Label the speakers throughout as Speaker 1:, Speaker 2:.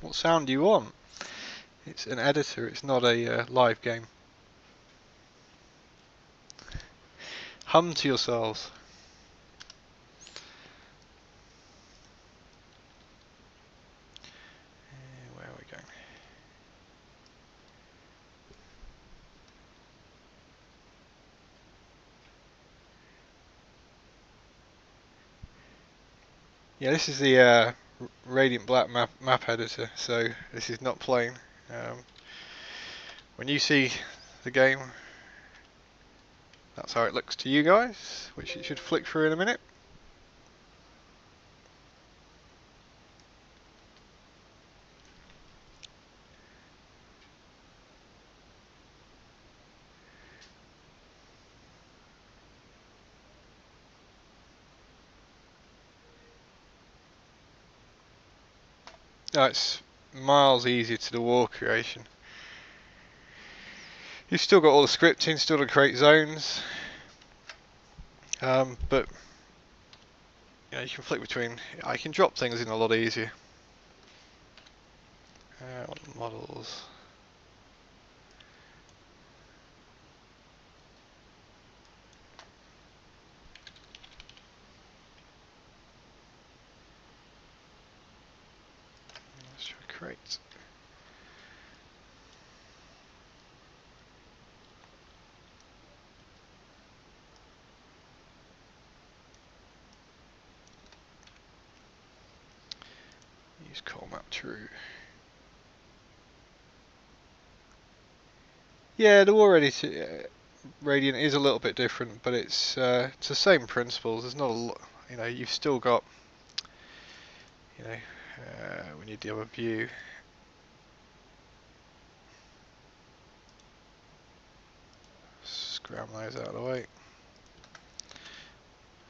Speaker 1: What sound do you want? It's an editor, it's not a live game. Hum to yourselves. Where are we going? Yeah, this is the Radiant Black map editor, so this is not plain. When you see the game, that's how it looks to you guys, which it should flick through in a minute. Oh, it's miles easier to the war creation. You've still got all the scripting, still to create zones, but you know, you can flick between. I can drop things in a lot easier. Models. Let's try create. Use call map true. Yeah, the war Radiant is a little bit different, but it's the same principles. There's not a lot, you know. You've still got, you know, we need the other view. Scram those out of the way.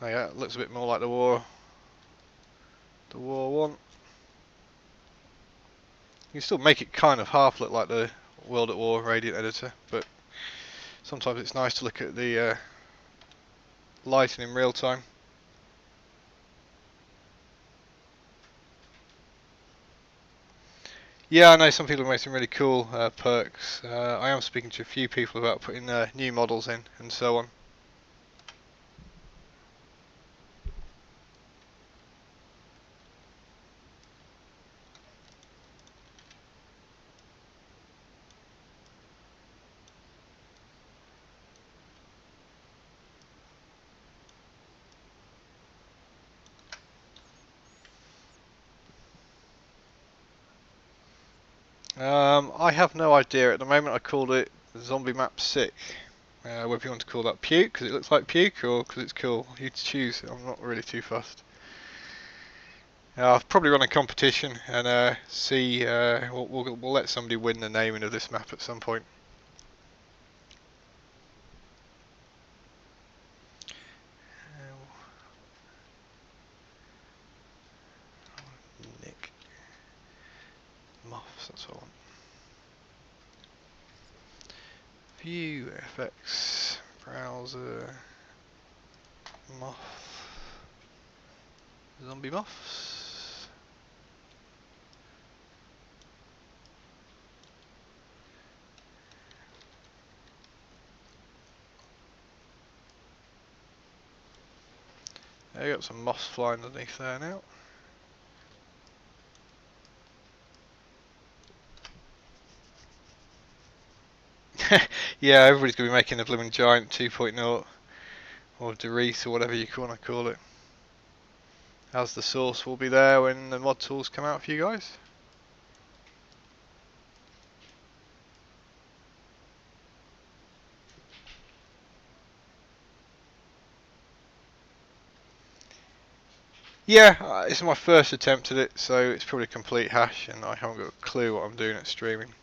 Speaker 1: Oh yeah, it looks a bit more like the war one. You can still make it kind of half look like the World at War Radiant editor, but sometimes it's nice to look at the lighting in real time. Yeah, I know some people have made some really cool perks. I am speaking to a few people about putting new models in and so on. I have no idea at the moment. I called it Zombie Map Sick. Whether you want to call that puke because it looks like puke or because it's cool, you choose. I'm not really too fussed. I'll probably run a competition and see. We'll let somebody win the naming of this map at some point. Nick Moths. That's what I want. View FX browser moth zombie moths. There you got some moths flying underneath there now. Yeah, everybody's gonna be making a blooming giant 2.0 or Doris or whatever you want to call it. As the source will be there when the mod tools come out for you guys. Yeah, it's my first attempt at it, so it's probably a complete hash and I haven't got a clue what I'm doing at streaming.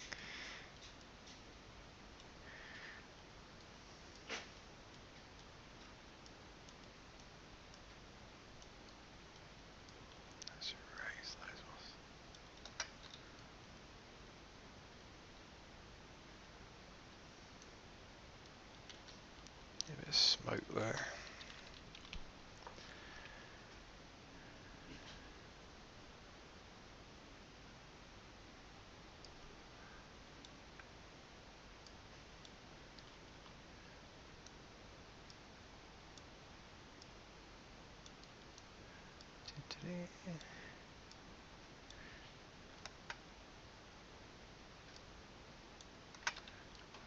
Speaker 1: Let's erase those ones. A bit of smoke there.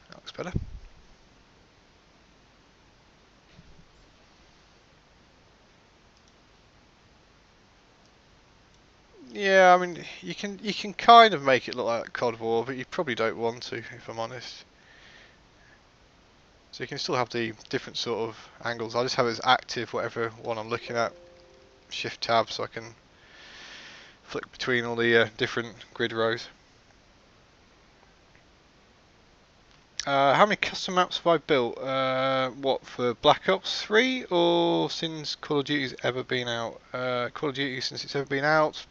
Speaker 1: That looks better. Yeah, I mean, you can kind of make it look like COD War, but you probably don't want to, if I'm honest. So you can still have the different sort of angles. I'll just have it as active, whatever one I'm looking at. Shift tab so I can flick between all the different grid rows. How many custom maps have I built? What, for Black Ops 3 or since Call of Duty's ever been out? Call of Duty, since it's ever been out,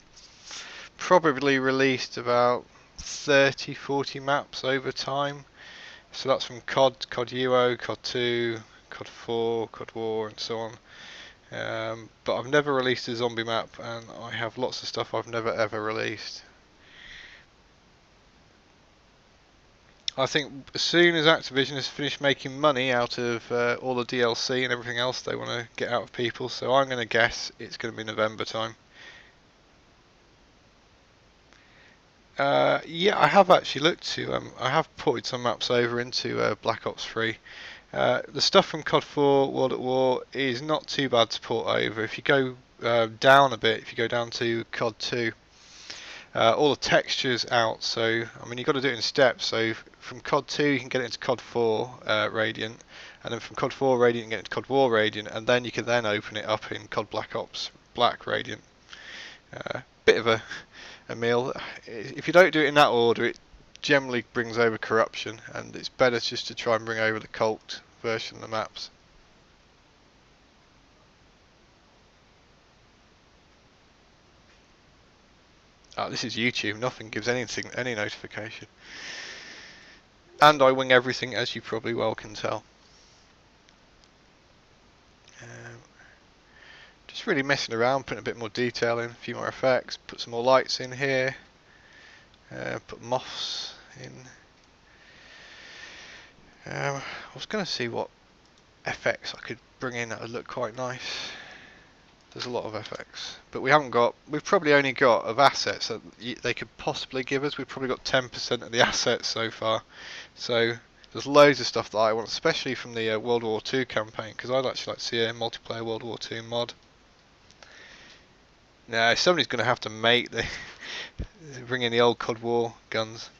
Speaker 1: probably released about 30-40 maps over time. So that's from COD, COD UGO, COD 2, COD 4, COD War and so on. But I've never released a zombie map, and I have lots of stuff I've never ever released. I think as soon as Activision has finished making money out of all the DLC and everything else they want to get out of people, so I'm going to guess it's going to be November time. Yeah, I have actually looked to. I have ported some maps over into Black Ops 3. The stuff from COD 4 World at War is not too bad to port over. If you go down a bit, if you go down to COD 2, all the textures out. So I mean, you've got to do it in steps. So from COD 2 you can get it into COD 4 Radiant, and then from COD 4 Radiant you can get into COD War Radiant, and then you can then open it up in COD Black Ops Black Radiant. Bit of a meal. If you don't do it in that order, it generally brings over corruption, and it's better just to try and bring over the cult version of the maps. This is YouTube. Nothing gives anything any notification, and I wing everything, as you probably well can tell. Just really messing around, putting a bit more detail in, a few more effects, put some more lights in here, put moths in. I was going to see what FX I could bring in that would look quite nice. There's a lot of FX, but we've probably only got, of assets that they could possibly give us, we've probably got 10% of the assets so far. So there's loads of stuff that I want, especially from the World War II campaign, because I'd actually like to see a multiplayer World War II mod. Now somebody's going to have to make the bring in the old COD War guns.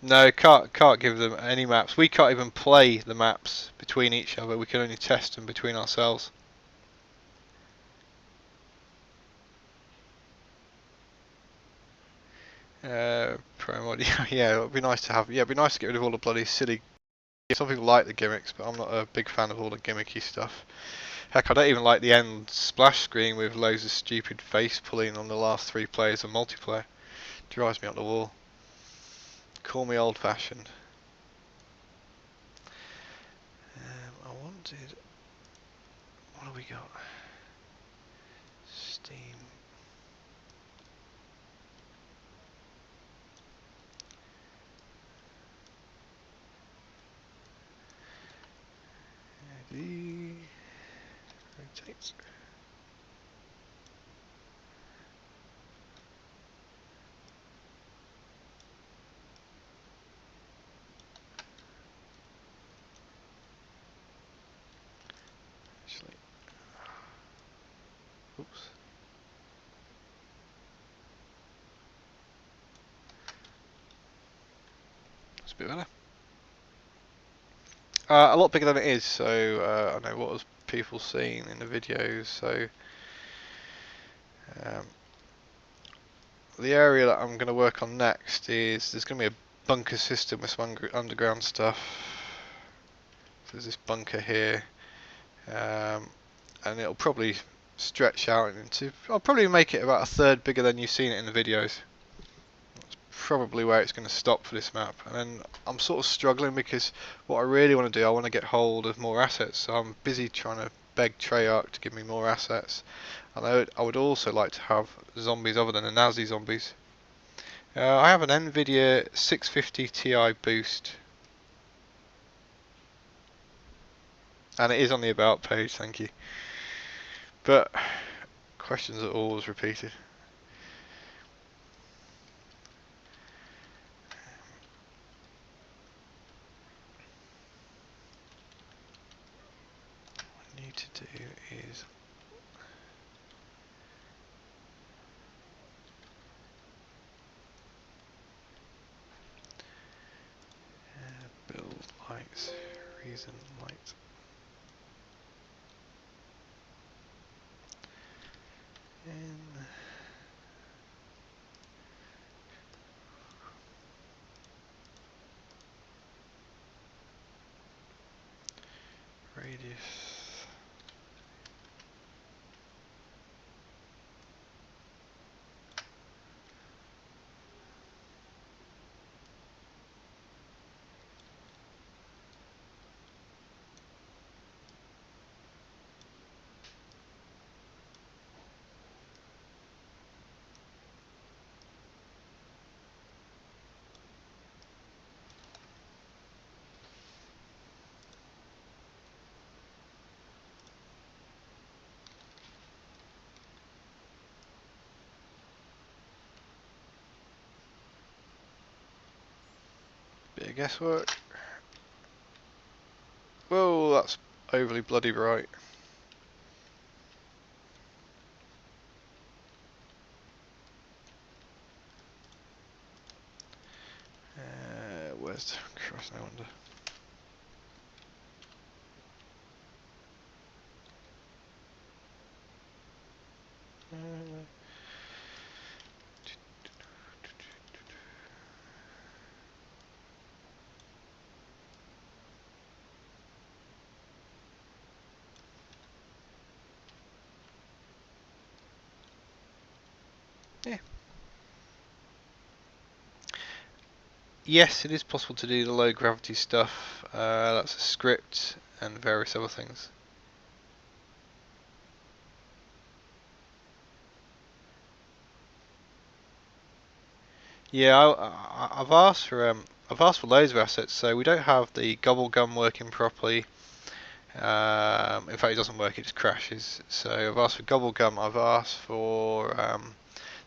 Speaker 1: No, can't give them any maps. We can't even play the maps between each other. We can only test them between ourselves. Pro mod, yeah, it'd be nice to have. Yeah, it'd be nice to get rid of all the bloody silly. Some people like the gimmicks, but I'm not a big fan of all the gimmicky stuff. Heck, I don't even like the end splash screen with loads of stupid face pulling on the last 3 players of multiplayer. Drives me up the wall. Call me old-fashioned. I wanted. What have we got? Steam. Rotate. Actually, oops. That's a bit better. A lot bigger than it is, so I know what was people seeing in the videos. So the area that I'm going to work on next is there's going to be a bunker system with some underground stuff. So there's this bunker here, and it'll probably stretch out into. I'll probably make it about a third bigger than you've seen it in the videos. That's probably where it's going to stop for this map. And then I'm sort of struggling because what I really want to do, I want to get hold of more assets. So I'm busy trying to beg Treyarch to give me more assets. And I would also like to have zombies other than the Nazi zombies. I have an Nvidia 650 Ti boost. And it is on the about page, thank you. But questions are always repeated. What I need to do is build lights, reason light. In radius. Bit of guesswork. Whoa, that's overly bloody bright. Where's the cross, I wonder? Yeah. Yes, it is possible to do the low gravity stuff. That's a script and various other things. Yeah, I've asked for loads of assets. So we don't have the gobble gum working properly. In fact, it doesn't work; it just crashes. So I've asked for gobble gum. I've asked for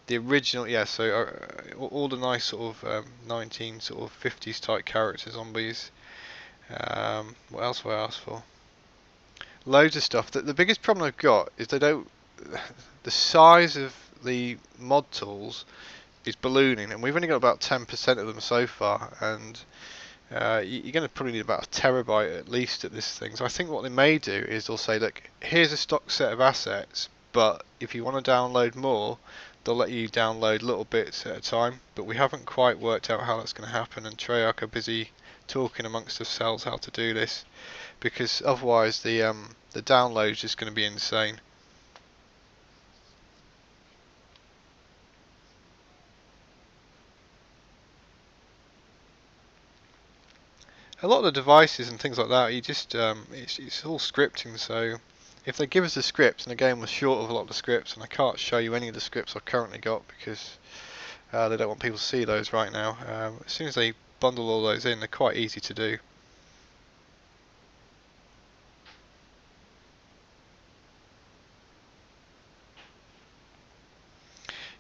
Speaker 1: the original. Yeah, so all the nice sort of 19 sort of 50s type character zombies. What else have I asked for? Loads of stuff. The biggest problem I've got is they don't. The size of the mod tools is ballooning, and we've only got about 10% of them so far, and you're going to probably need about a terabyte at least at this thing. So I think what they may do is they'll say, look, here's a stock set of assets, but if you want to download more, they'll let you download little bits at a time. But we haven't quite worked out how that's going to happen, and Treyarch are busy talking amongst themselves how to do this, because otherwise the download is just going to be insane. A lot of the devices and things like that, you just it's all scripting. So if they give us the scripts, and the game was short of a lot of the scripts, and I can't show you any of the scripts I've currently got because they don't want people to see those right now. As soon as they bundle all those in, they're quite easy to do.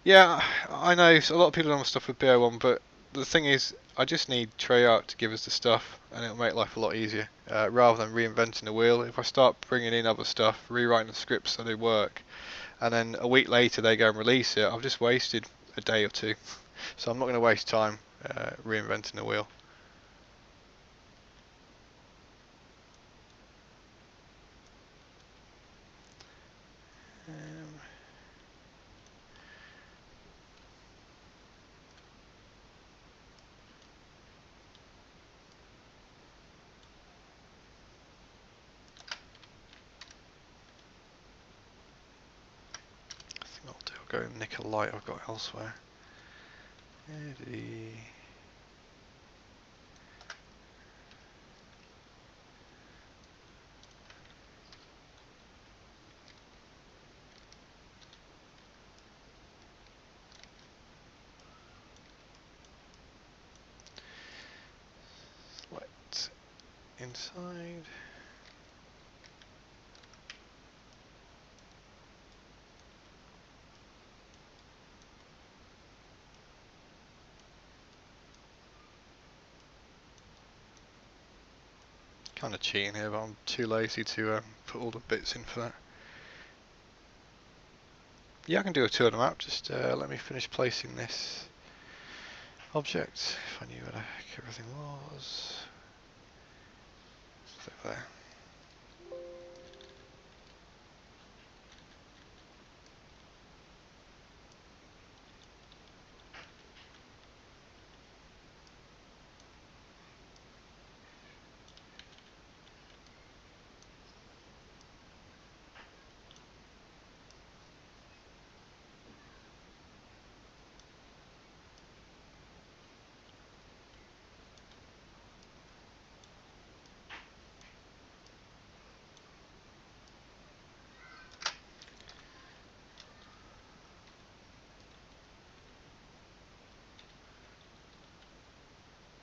Speaker 1: Yeah, I know a lot of people want stuff with BO1, but the thing is, I just need Treyarch to give us the stuff, and it'll make life a lot easier, rather than reinventing the wheel. If I start bringing in other stuff, rewriting the scripts so they work, and then a week later they go and release it, I've just wasted a day or two. So I'm not going to waste time reinventing the wheel. Um, I think I'll do. I'll go and nick a light I've got elsewhere. Light inside. Kind of cheating here, but I'm too lazy to put all the bits in for that. Yeah, I can do a tour of the map. Just let me finish placing this object. If I knew where the heck everything was. It's over there.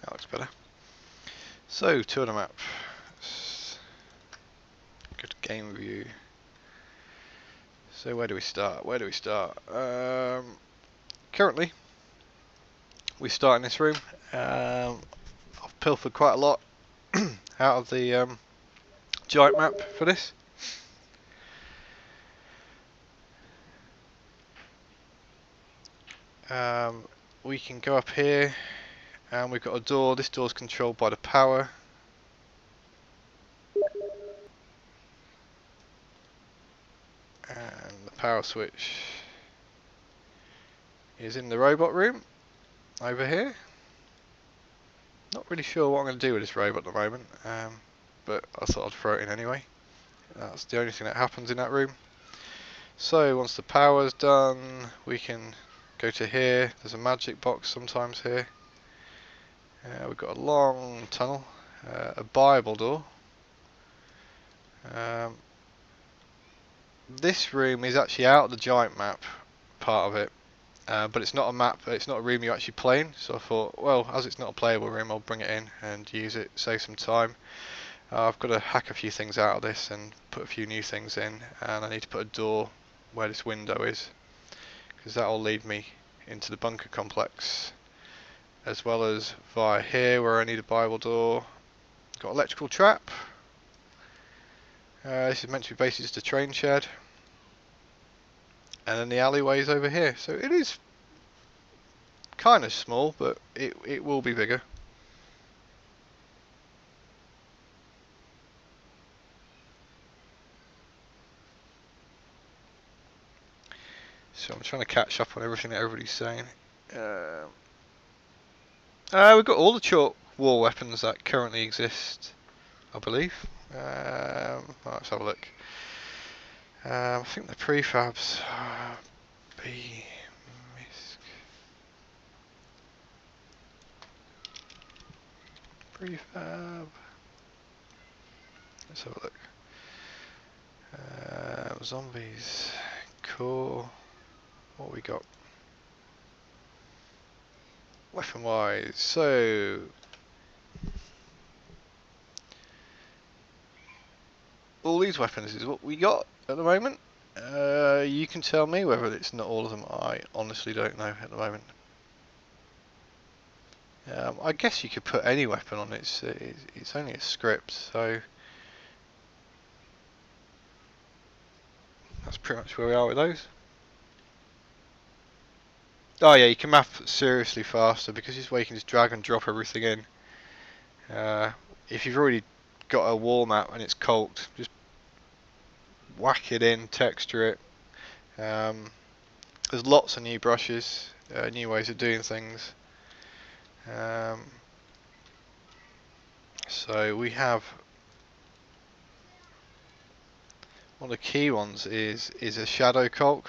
Speaker 1: That looks better. So, tour the map. Good game view. So where do we start? Currently, we start in this room. I've pilfered quite a lot out of the giant map for this. We can go up here, and we've got a door. This door's controlled by the power. And the power switch is in the robot room over here. Not really sure what I'm going to do with this robot at the moment, but I thought I'd throw it in anyway. That's the only thing that happens in that room. So once the power's done, we can go to here. There's a magic box sometimes here. We've got a long tunnel, a Bible door. This room is actually out of the giant map part of it, but it's not a map. It's not a room you actually play in. So I thought, well, as it's not a playable room, I'll bring it in and use it, save some time. I've got to hack a few things out of this and put a few new things in, and I need to put a door where this window is, because that will lead me into the bunker complex, as well as via here where I need a Bible door. Got electrical trap. This is meant to be basically just a train shed, and then the alleyways over here. So it is kind of small, but it will be bigger. So I'm trying to catch up on everything that everybody's saying. We've got all the chalk war weapons that currently exist, I believe. Let's have a look. I think the prefabs. Prefab. Let's have a look. Zombies. Cool. What we got? Weapon wise. So. All these weapons is what we got at the moment. You can tell me whether it's not all of them. I honestly don't know at the moment. I guess you could put any weapon on it. It's only a script, so that's pretty much where we are with those. Oh yeah, you can map seriously faster because this way you can just drag and drop everything in. If you've already got a wall map and it's calked, just whack it in, texture it. There's lots of new brushes, new ways of doing things. So we have one of the key ones is a shadow calc.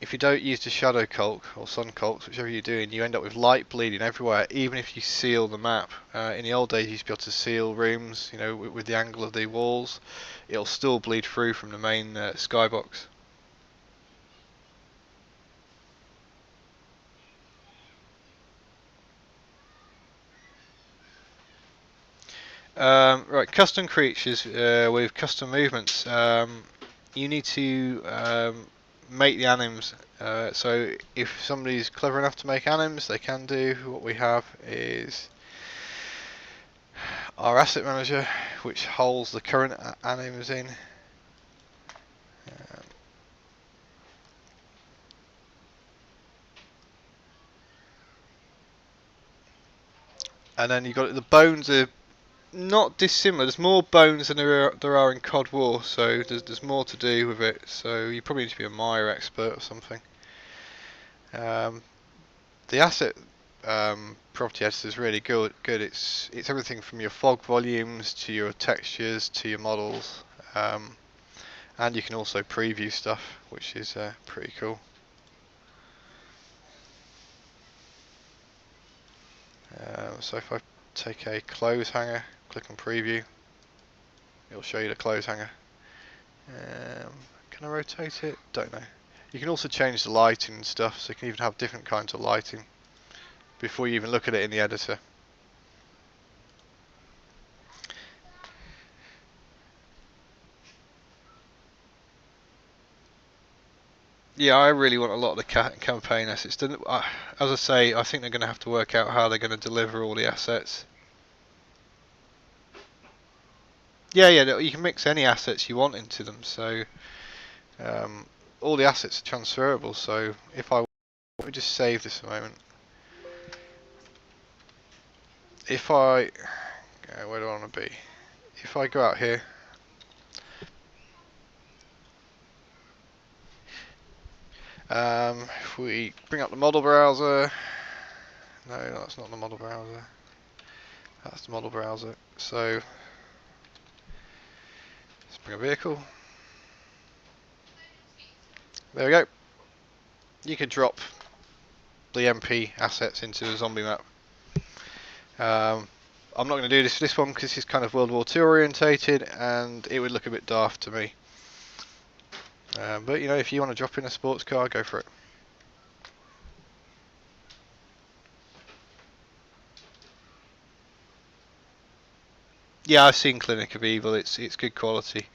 Speaker 1: If you don't use the shadow calc or sun calcs, whichever you're doing, you end up with light bleeding everywhere, even if you seal the map. In the old days, you used to be able to seal rooms, you know, with the angle of the walls. It'll still bleed through from the main skybox. Right, custom creatures with custom movements. You need to make the anims. So if somebody's clever enough to make anims, they can do. What we have is our asset manager, which holds the current animals in. And then you've got the bones are not dissimilar. There's more bones than there are in COD War, so there's more to do with it. So you probably need to be a Maya expert or something. The asset property editor is really good. It's everything from your fog volumes to your textures to your models, and you can also preview stuff, which is pretty cool. So if I take a clothes hanger, click on preview, it'll show you the clothes hanger. Can I rotate it? Don't know. You can also change the lighting and stuff, so you can even have different kinds of lighting before you even look at it in the editor. Yeah, I really want a lot of the campaign assets. As I say, I think they're going to have to work out how they're going to deliver all the assets. Yeah, you can mix any assets you want into them, so all the assets are transferable. So if let me just save this a moment. If I, where do I want to be? If I go out here, if we bring up the model browser, no, that's not the model browser. That's the model browser. So let's bring a vehicle. There we go. You can drop the MP assets into a zombie map. I'm not going to do this for this one because it's kind of World War II orientated and it would look a bit daft to me. But you know, if you want to drop in a sports car, go for it. Yeah, I've seen Clinic of Evil. It's good quality.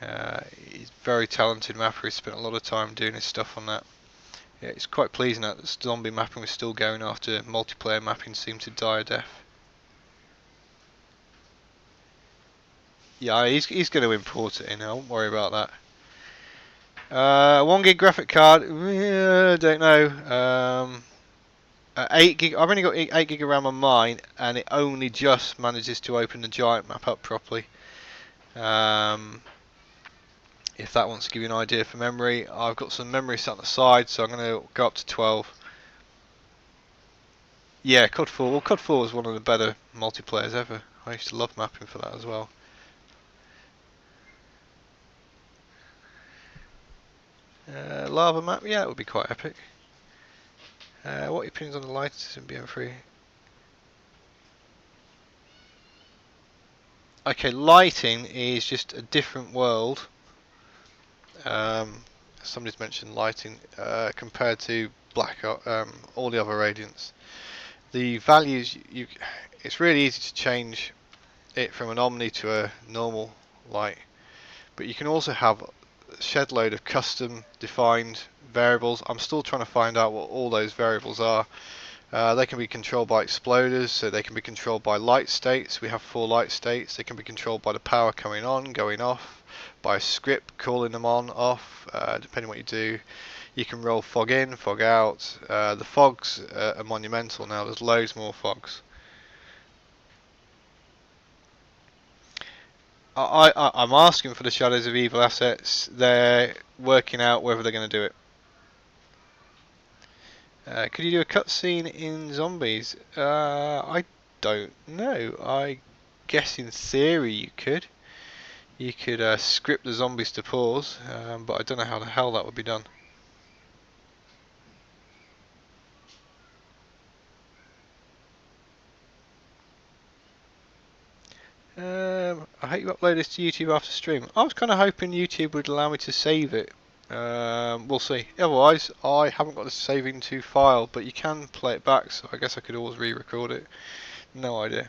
Speaker 1: He's a very talented mapper. He's spent a lot of time doing his stuff on that. Yeah, it's quite pleasing that the zombie mapping was still going after multiplayer mapping seemed to die a death. Yeah, he's going to import it in. I won't worry about that. 1 gig graphic card. I don't know. 8 gig. I've only got 8 gig of RAM on mine, and it only just manages to open the giant map up properly. If that wants to give you an idea for memory, I've got some memory set on the side, so I'm going to go up to 12. Yeah, COD 4. Well, COD 4 was one of the better multiplayers ever. I used to love mapping for that as well. Lava map, yeah, it would be quite epic. What are your opinions on the lights in BO3? Okay, lighting is just a different world. Somebody's mentioned lighting compared to all the other radiants. The values it's really easy to change it from an omni to a normal light, but you can also have a shed load of custom defined variables. I'm still trying to find out what all those variables are. They can be controlled by exploders, so they can be controlled by light states. We have 4 light states. They can be controlled by the power coming on, going off, by a script calling them on, off, depending what you do. You can roll fog in, fog out. The fogs are monumental now. There's loads more fogs. I'm asking for the Shadows of Evil assets. They're working out whether they're going to do it. Could you do a cutscene in Zombies? I don't know. I guess in theory you could. You could script the zombies to pause, but I don't know how the hell that would be done. I hope you upload this to YouTube after stream. I was kind of hoping YouTube would allow me to save it. We'll see. Otherwise, I haven't got the saving to file, but you can play it back, so I guess I could always re-record it. No idea.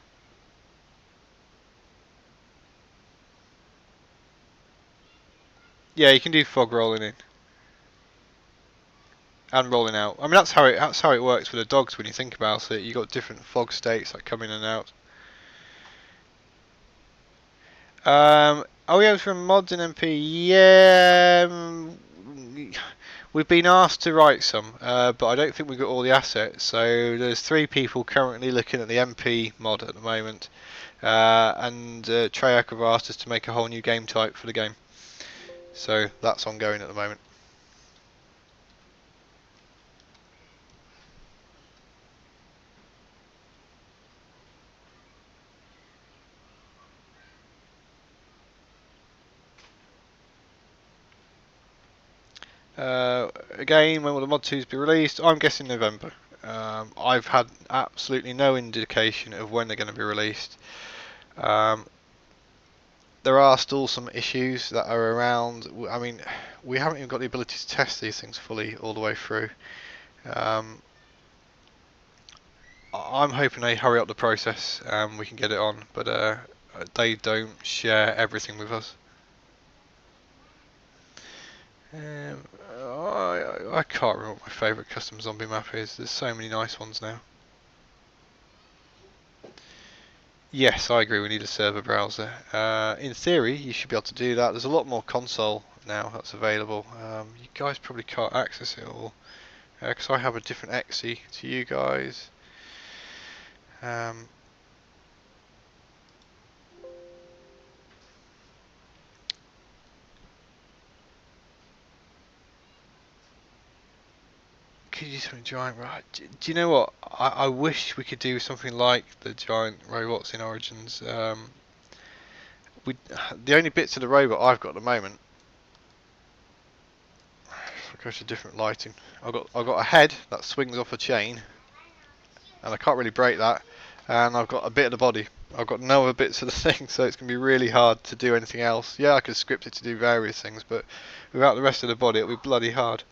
Speaker 1: Yeah, you can do fog rolling in and rolling out. I mean, that's how it works with the dogs when you think about it. You got different fog states that come in and out. OEMs from mods and MP, yeah. We've been asked to write some, but I don't think we've got all the assets. So there's 3 people currently looking at the MP mod at the moment, and Treyarch have asked us to make a whole new game type for the game. So that's ongoing at the moment. Again, when will the mod 2s be released? I'm guessing November. I've had absolutely no indication of when they're going to be released. There are still some issues that are around. I mean, we haven't even got the ability to test these things fully all the way through. I'm hoping they hurry up the process and we can get it on, but they don't share everything with us. I can't remember what my favourite custom zombie map is. There's so many nice ones now. Yes, I agree. We need a server browser. In theory, you should be able to do that. There's a lot more console now that's available. You guys probably can't access it all because I have a different exe to you guys. Could you do something giant? Right? Do you know what? I wish we could do something like the giant robots in Origins. The only bits of the robot I've got at the moment. If I go to different lighting, I've got a head that swings off a chain, and I can't really break that. And I've got a bit of the body. I've got no other bits of the thing, so it's going to be really hard to do anything else. Yeah, I could script it to do various things, but without the rest of the body, it'll be bloody hard.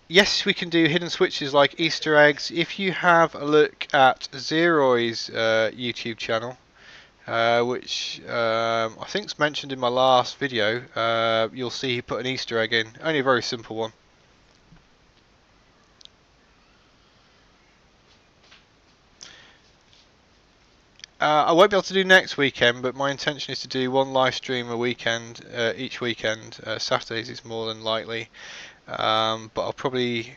Speaker 1: Yes, we can do hidden switches like Easter eggs. If you have a look at Zeroy's YouTube channel, which I think's mentioned in my last video, you'll see he put an Easter egg in. Only a very simple one. I won't be able to do next weekend, but my intention is to do one live stream a weekend, each weekend. Saturdays is more than likely, but I'll probably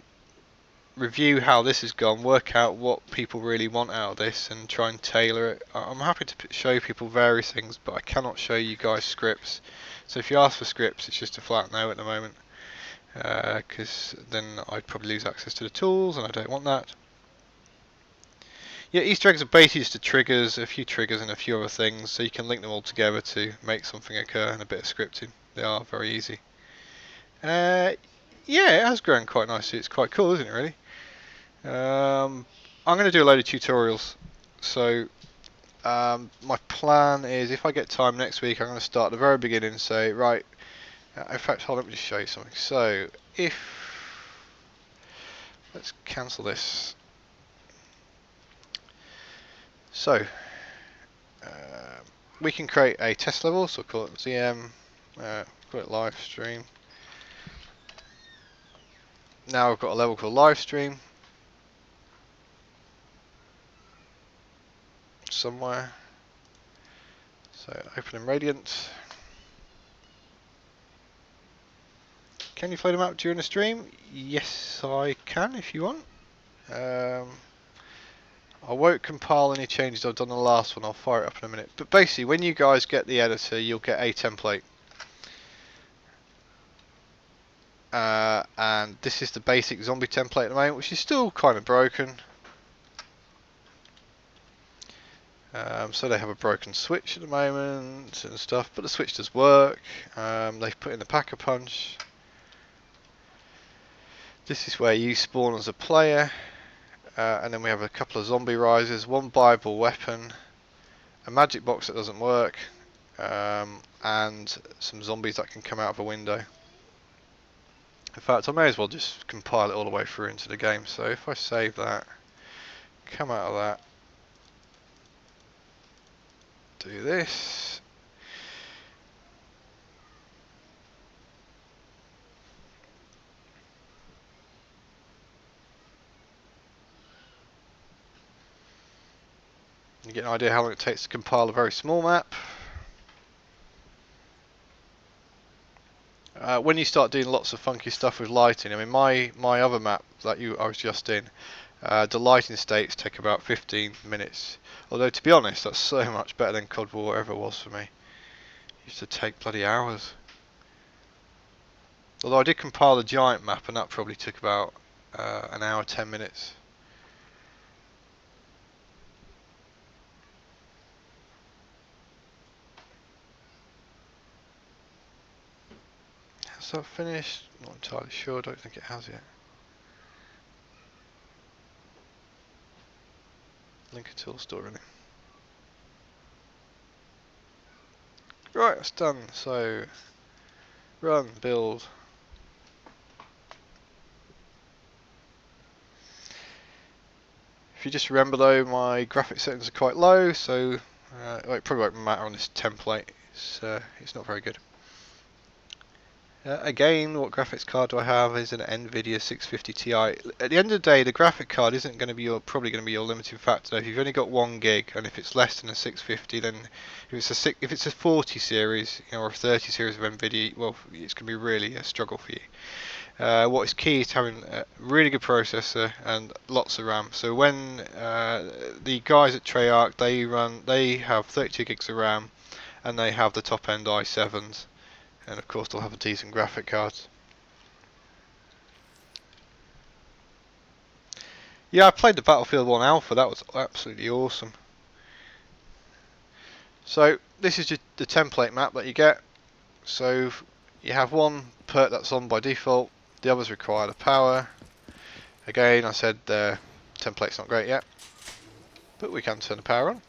Speaker 1: review how this has gone, work out what people really want out of this, and try and tailor it. I'm happy to show people various things, but I cannot show you guys scripts. So if you ask for scripts, it's just a flat no at the moment, because then I'd probably lose access to the tools, and I don't want that. Yeah, Easter eggs are basically just triggers, a few triggers and a few other things, so you can link them all together to make something occur and a bit of scripting. They are very easy. Yeah, it has grown quite nicely. It's quite cool, isn't it, really? I'm going to do a load of tutorials. So my plan is if I get time next week, I'm going to start at the very beginning and say, right, in fact, hold on, let me just show you something. So let's cancel this. So we can create a test level, so call it ZM, call it live stream. Now I've got a level called live stream somewhere. So open in Radiant. Can you float them out during the stream? Yes, I can if you want. I won't compile any changes I've done on the last one. I'll fire it up in a minute. But basically, when you guys get the editor, you'll get a template. And this is the basic zombie template at the moment, which is still kind of broken. So they have a broken switch at the moment and stuff, but the switch does work. They've put in the Pack-a-Punch. This is where you spawn as a player, and then we have a couple of zombie risers, one viable weapon, a magic box that doesn't work, and some zombies that can come out of a window. In fact, I may as well just compile it all the way through into the game. So if I save that, come out of that, do this. You get an idea how long it takes to compile a very small map. When you start doing lots of funky stuff with lighting, I mean my other map that I was just in, the lighting states take about 15 minutes. Although to be honest, that's so much better than COD War ever was for me. It used to take bloody hours. Although I did compile the giant map and that probably took about an hour, 10 minutes. Has that finished? Not entirely sure, I don't think it has yet. Link a tool store really. Right, that's done. So run, build. If you just remember though, my graphic settings are quite low, so it probably won't matter on this template. It's not very good. Again, what graphics card do I have? Is an NVIDIA 650 Ti. At the end of the day, the graphic card isn't going to be probably going to be your limiting factor. If you've only got 1 gig, and if it's less than a 650, then if it's a 40 series, or a 30 series of NVIDIA, well, it's going to be really a struggle for you. What is key is having a really good processor and lots of RAM. So when the guys at Treyarch, they have 32 gigs of RAM, and they have the top end i7s. And of course they'll have a decent graphic card. Yeah, I played the Battlefield 1 Alpha, that was absolutely awesome. So this is just the template map that you get. So you have one perk that's on by default, the others require the power. Again, I said the template's not great yet, but we can turn the power on.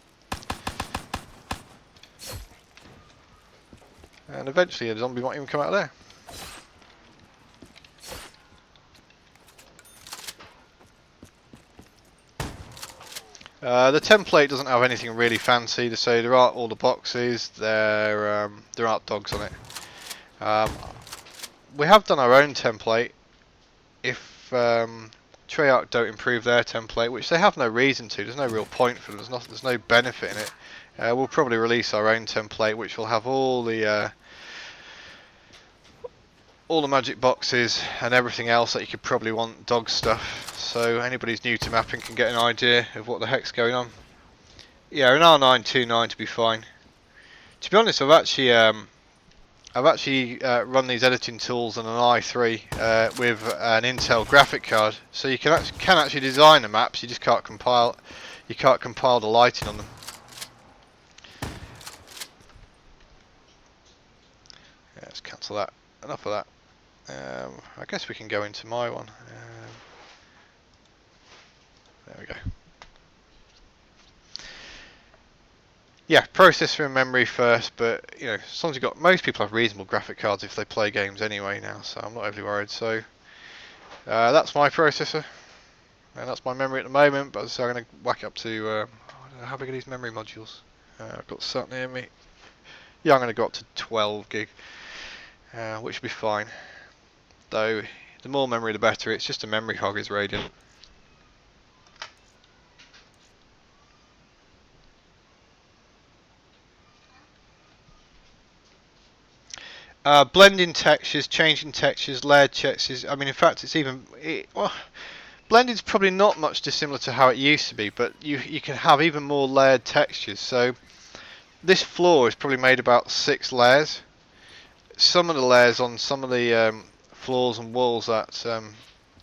Speaker 1: And eventually a zombie might even come out of there. The template doesn't have anything really fancy to say. There aren't all the boxes, there aren't dogs on it. We have done our own template. If Treyarch don't improve their template, which they have no reason to, there's no real point for them, there's no benefit in it, we'll probably release our own template which will have all the magic boxes and everything else that you could probably want dog stuff, so anybody who's new to mapping can get an idea of what the heck's going on. Yeah, an R929 to be fine. To be honest, I've actually run these editing tools on an i3 with an Intel graphic card, so you can actually design the maps. You just can't compile the lighting on them. Yeah, let's cancel that. Enough of that. I guess we can go into my one. There we go. Yeah, processor and memory first, but you know, as long as you've got, most people have reasonable graphic cards if they play games anyway now, so I'm not overly worried. So that's my processor, and that's my memory at the moment. But so I'm going to whack up to I don't know, how big are these memory modules? I've got sat near me. Yeah, I'm going to go up to 12 gig, which will be fine. Though the more memory the better. It's just a memory hog is Radiant. Blending textures, changing textures, layered textures. I mean, in fact, it's even well, blending's probably not much dissimilar to how it used to be, but you can have even more layered textures. So this floor is probably made about 6 layers. Some of the layers on some of the floors and walls that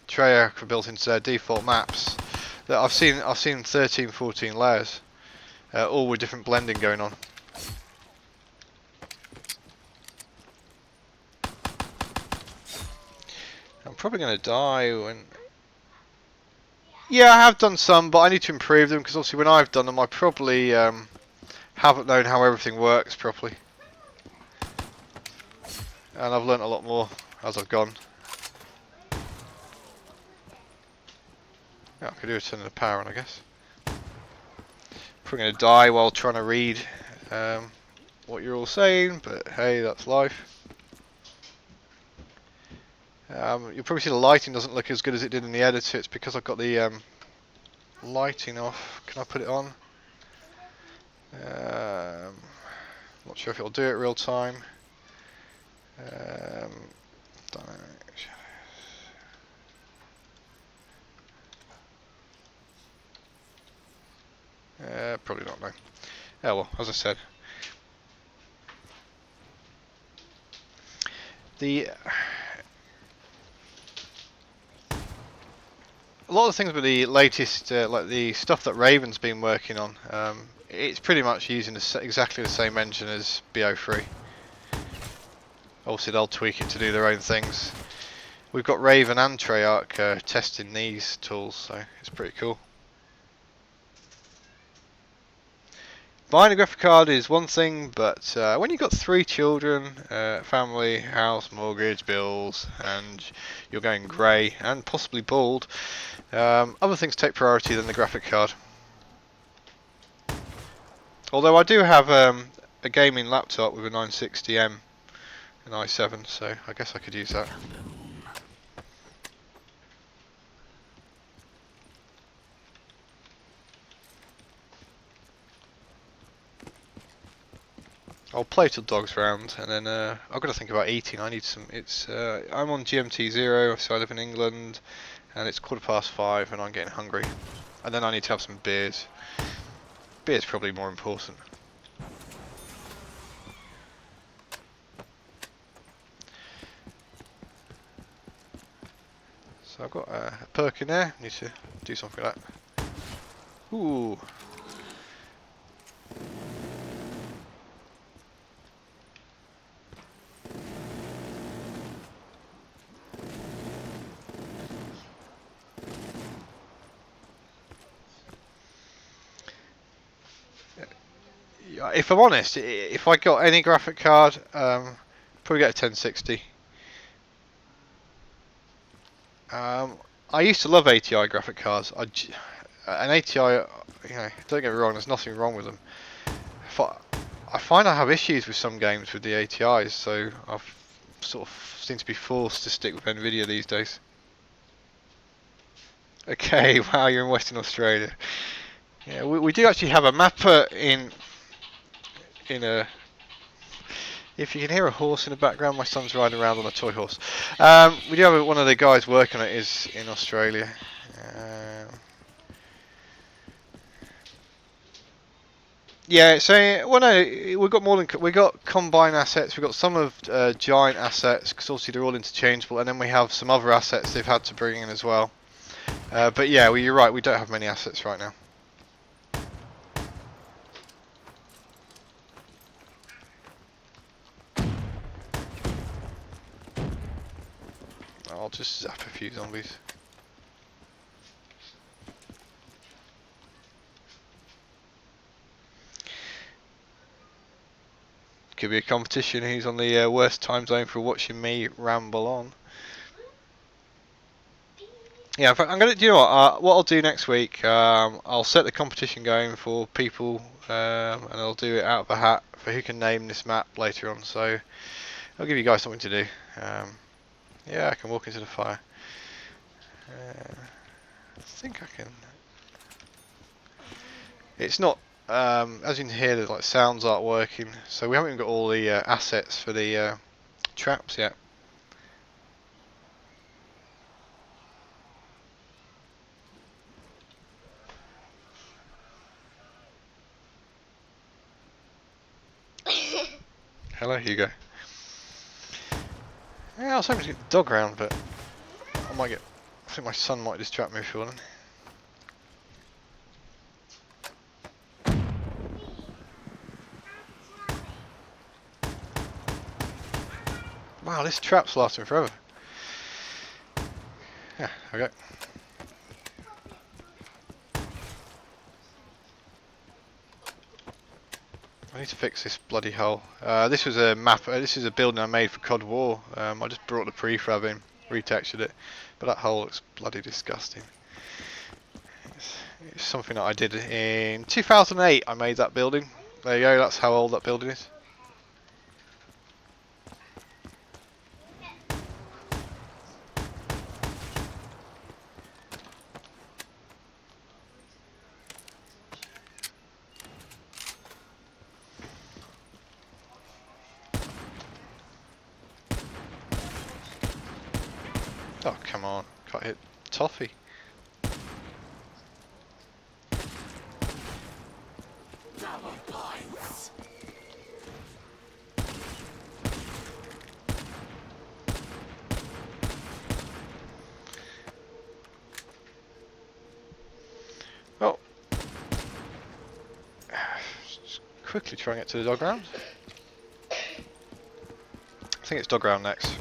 Speaker 1: Treyarch have built into their default maps, that I've seen 13, 14 layers, all with different blending going on. I'm probably going to die when... Yeah, I have done some, but I need to improve them, because obviously when I've done them I probably haven't known how everything works properly. And I've learnt a lot more as I've gone. Yeah, I could do a turn of the power on, I guess. Probably going to die while trying to read what you're all saying, but hey, that's life. You'll probably see the lighting doesn't look as good as it did in the editor. It's because I've got the lighting off. Can I put it on? Not sure if it'll do it real time. Dynamic shadows. Probably not, no. Oh well, as I said. A lot of the things with the latest, like the stuff that Raven's been working on, it's pretty much using exactly the same engine as BO3. Obviously they'll tweak it to do their own things. We've got Raven and Treyarch testing these tools, so it's pretty cool. Buying a graphic card is one thing, but when you've got 3 children, family, house, mortgage, bills, and you're going grey and possibly bald, other things take priority than the graphic card. Although I do have a gaming laptop with a 960M and i7, so I guess I could use that. I'll play till dogs round, and then I've got to think about eating. I need some. I'm on GMT 0, so I live in England, and it's 5:15, and I'm getting hungry. And then I need to have some beers. Beer's probably more important. So I've got a perk in there. Need to do something with that. Ooh. If I'm honest, if I got any graphic card, probably get a 1060. I used to love ATI graphic cards. An ATI, don't get me wrong, there's nothing wrong with them. I find I have issues with some games with the ATIs, so I've sort of seem to be forced to stick with Nvidia these days. Okay, wow, you're in Western Australia. Yeah, we do actually have a mapper in a. If you can hear a horse in the background, my son's riding around on a toy horse. We do have one of the guys working on it is in Australia. Yeah, so well, no, we've got more than we got combine assets. We've got some of giant assets because obviously they're all interchangeable, and then we have some other assets they've had to bring in as well. But yeah, well, you're right. We don't have many assets right now. I'll just zap a few zombies. Could be a competition who's on the worst time zone for watching me ramble on. Yeah, in fact, I'm gonna. Do you know what I'll do next week? I'll set the competition going for people, and I'll do it out of a hat for who can name this map later on. So I'll give you guys something to do. Yeah, I can walk into the fire. I think I can. It's not. As you can hear, the sounds aren't working, so we haven't even got all the assets for the traps yet. Hello, Hugo. Yeah, I was hoping to get the dog round, but I think my son might distract me for one. Wow, this trap's lasting forever. Yeah, okay. I need to fix this bloody hole. This was a map. This is a building I made for COD War. I just brought the prefab in, retextured it, but that hole looks bloody disgusting. It's something that I did in 2008. I made that building, There you go, that's how old that building is. Oh, come on. Can't hit Toffee. Well, just quickly try and get to the dog round. I think it's dog round next.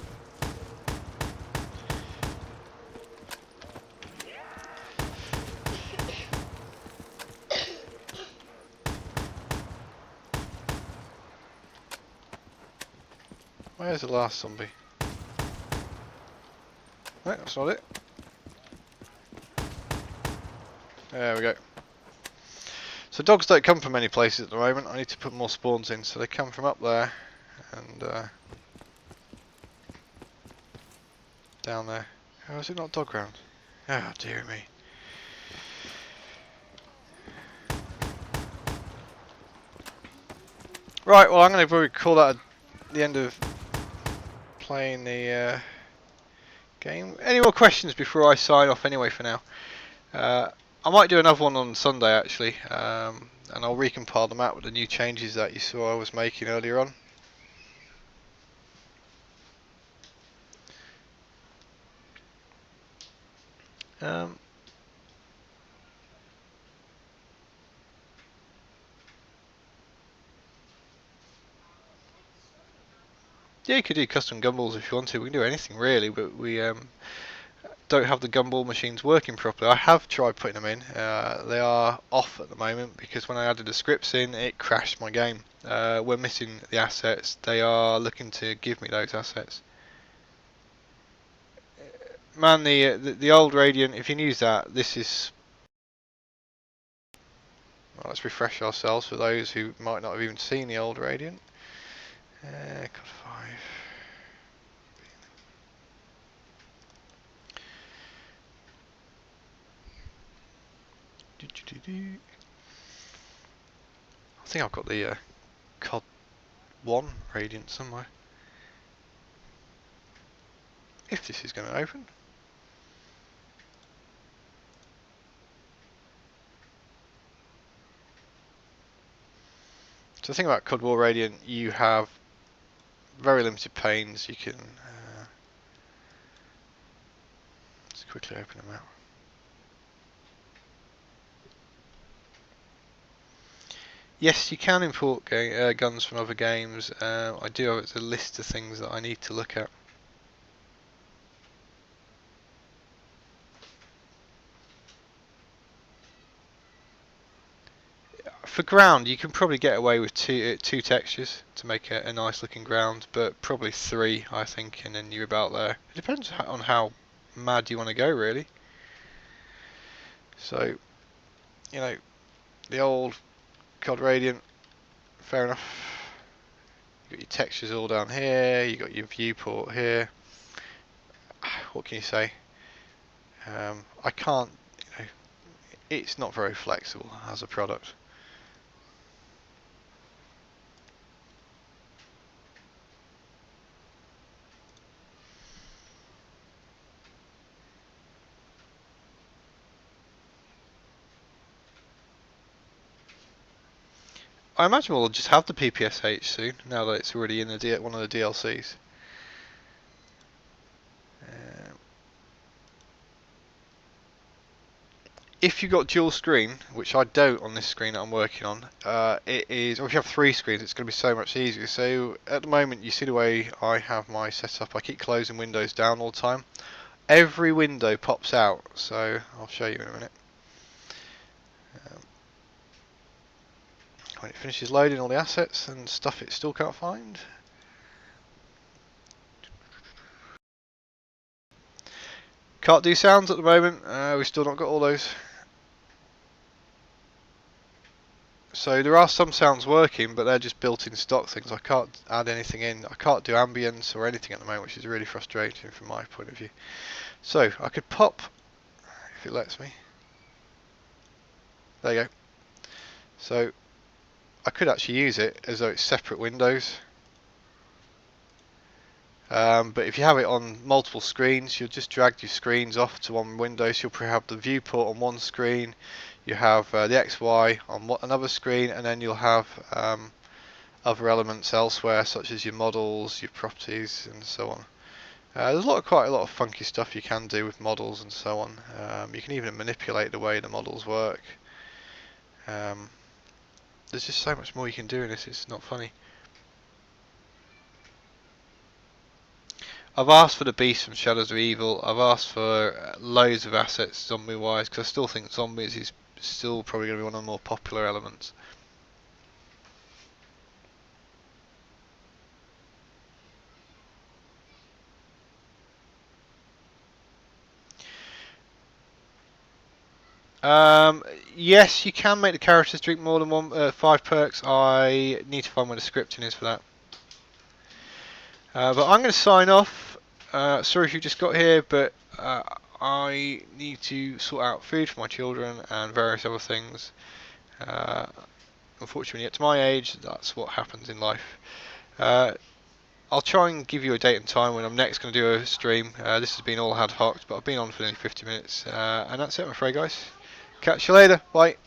Speaker 1: Where's the last zombie? No, that's not it. There we go. So dogs don't come from many places at the moment. I need to put more spawns in, so they come from up there and down there. How is it not dog round? Oh dear me. Right, well I'm going to probably call that the end of playing the game. Any more questions before I sign off anyway for now? I might do another one on Sunday actually, and I'll recompile the map with the new changes that you saw I was making earlier on. Yeah, you could do custom gumballs if you want to. We can do anything really, but we don't have the gumball machines working properly. I have tried putting them in. They are off at the moment because when I added the scripts in, it crashed my game. We're missing the assets. They are looking to give me those assets. Man, the old Radiant, if you use that, this is... Well, let's refresh ourselves for those who might not have even seen the old Radiant. Code 5. I think I've got the COD 1 Radiant somewhere. If this is going to open. So the thing about COD War Radiant, you have very limited panes. You can just quickly open them out. Yes, you can import guns from other games. I do have a list of things that I need to look at. For ground, you can probably get away with two textures to make a nice looking ground, but probably three, I think, and then you're about there. It depends on how mad you want to go, really. So, you know, the old COD Radiant, fair enough. You got your textures all down here. You got your viewport here. What can you say? I can't. You know, it's not very flexible as a product. I imagine we'll just have the PPSH soon, now that it's already in the one of the DLCs. If you got dual screen, which I don't on this screen that I'm working on, it is, or if you have three screens, it's going to be so much easier. So at the moment, you see the way I have my setup, I keep closing windows down all the time. Every window pops out, so I'll show you in a minute. When it finishes loading all the assets and stuff it still can't find. Can't do sounds at the moment, we've still not got all those So there are some sounds working, but they're just built-in stock things. I can't add anything in. I can't do ambience or anything at the moment, which is really frustrating from my point of view. So I could pop, if it lets me. There you go. So I could actually use it as though it's separate windows. But if you have it on multiple screens, you'll just drag your screens off to one window. So you'll probably have the viewport on one screen, you have the XY on another screen, and then you'll have other elements elsewhere, such as your models, your properties, and so on. There's quite a lot of funky stuff you can do with models and so on. You can even manipulate the way the models work. There's just so much more you can do in this, it's not funny. I've asked for the Beast from Shadows of Evil. I've asked for loads of assets zombie wise, because I still think zombies is still probably going to be one of the more popular elements. Yes, you can make the characters drink more than 5 perks. I need to find where the scripting is for that. But I'm going to sign off. Sorry if you just got here, but I need to sort out food for my children and various other things. Unfortunately, when you get to my age, that's what happens in life. I'll try and give you a date and time when I'm next going to do a stream. This has been all ad hoc, but I've been on for nearly 50 minutes. And that's it, I'm afraid, guys. Catch you later. Bye.